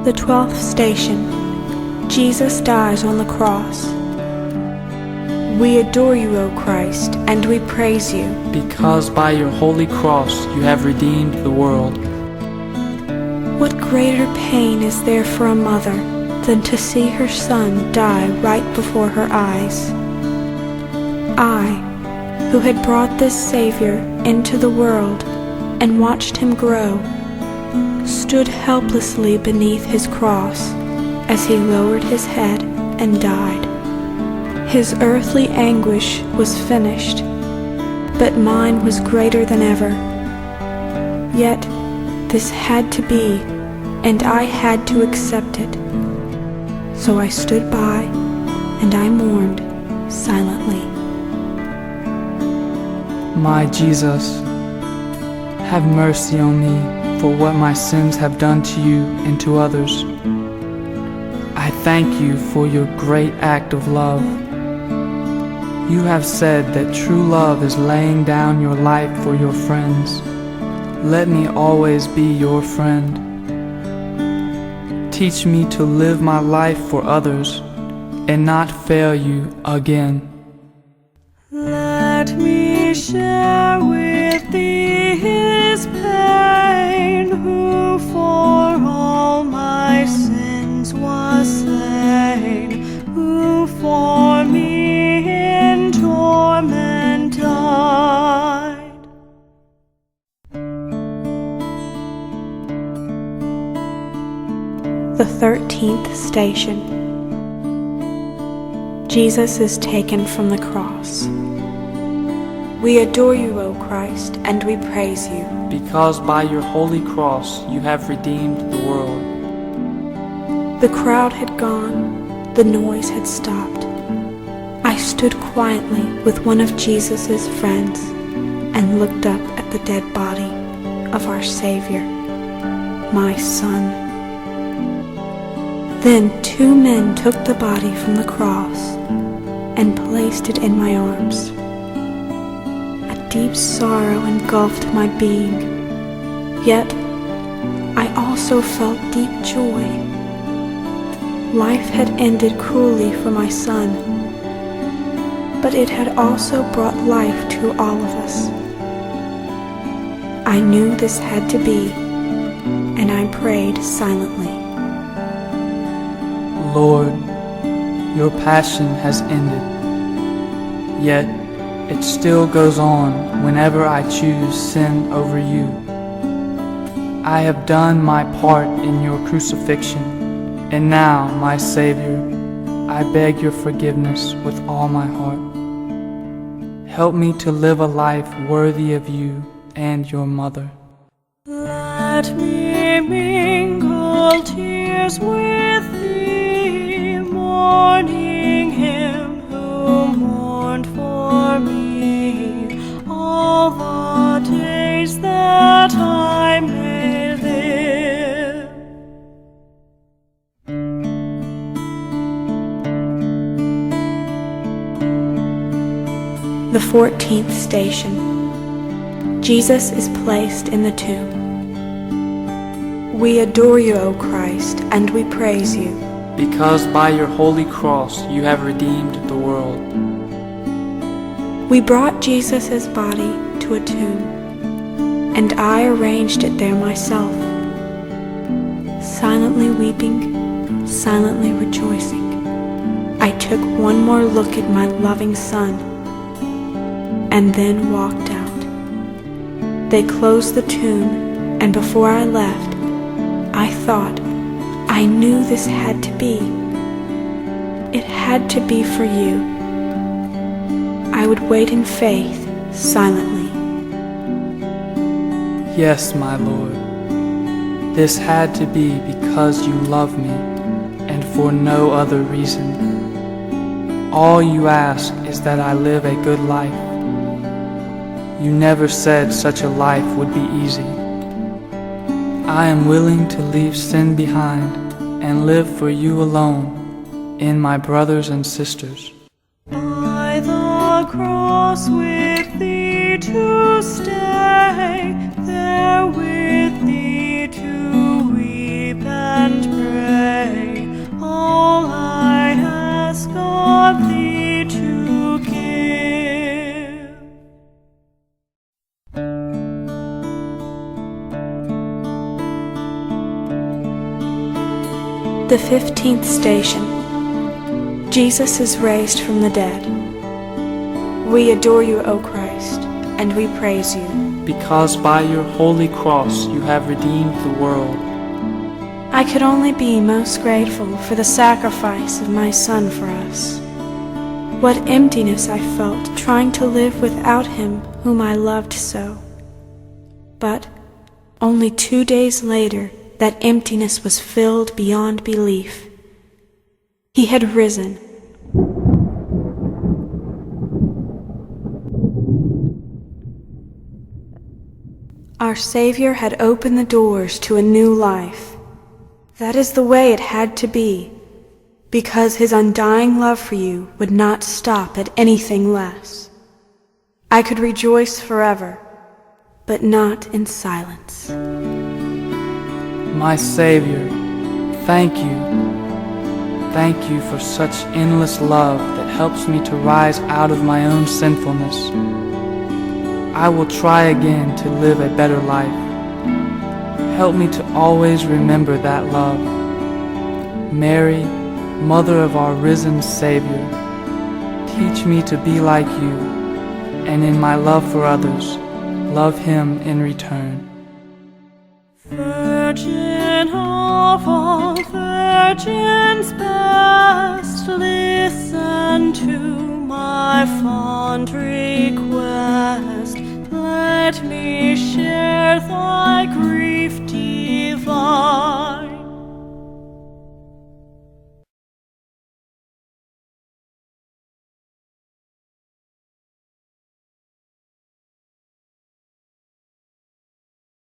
The 12th station. Jesus dies on the cross. We adore you, O Christ, and we praise you, because by your holy cross you have redeemed the world. What greater pain is there for a mother than to see her son die right before her eyes? I, who had brought this Savior into the world and watched him grow, stood helplessly beneath his cross as he lowered his head and died. His earthly anguish was finished, but mine was greater than ever. Yet this had to be, and I had to accept it. So I stood by and I mourned silently. My Jesus, have mercy on me for what my sins have done to you and to others. I thank you for your great act of love. You have said that true love is laying down your life for your friends. Let me always be your friend. Teach me to live my life for others and not fail you again. Let me share with thee his pain, who for all my sins was slain, who for me in torment died. The 13th station. Jesus is taken from the cross. We adore you, O Christ, and we praise you, because by your holy cross you have redeemed the world. The crowd had gone, the noise had stopped. I stood quietly with one of Jesus' friends and looked up at the dead body of our Savior, my son. Then 2 men took the body from the cross and placed it in my arms. A deep sorrow engulfed my being, yet I also felt deep joy. Life had ended cruelly for my son, but it had also brought life to all of us. I knew this had to be, and I prayed silently. Lord, your passion has ended, yet it still goes on whenever I choose sin over you. I have done my part in your crucifixion, and now, my Savior, I beg your forgiveness with all my heart. Help me to live a life worthy of you and your mother. Let me mingle tears with thee, mourning him who mourned for me, all the days that I may live. The 14th station. Jesus is placed in the tomb. We adore you, O Christ, and we praise you, because by your holy cross you have redeemed the world. We brought Jesus' body to a tomb, and I arranged it there myself, silently weeping, silently rejoicing. I took one more look at my loving son, and then walked out. They closed the tomb, and before I left, I thought, I knew this had to be. It had to be for you. I would wait in faith, silently. Yes, my Lord, this had to be because you love me, and for no other reason. All you ask is that I live a good life. You never said such a life would be easy. I am willing to leave sin behind and live for you alone in my brothers and sisters. By the cross with thee to stay, there with thee to weep and pray. The 15th station. Jesus is raised from the dead. We adore you, O Christ, and we praise you. Because by your holy cross you have redeemed the world. I could only be most grateful for the sacrifice of my Son for us. What emptiness I felt trying to live without him whom I loved so. But only 2 days later, that emptiness was filled beyond belief. He had risen. Our Savior had opened the doors to a new life. That is the way it had to be, because his undying love for you would not stop at anything less. I could rejoice forever, but not in silence. My Savior, thank you. Thank you for such endless love that helps me to rise out of my own sinfulness. I will try again to live a better life. Help me to always remember that love. Mary, Mother of our risen Savior, teach me to be like you, and in my love for others, love him in return. Virgin of all virgins best, listen to my fond request. Let me share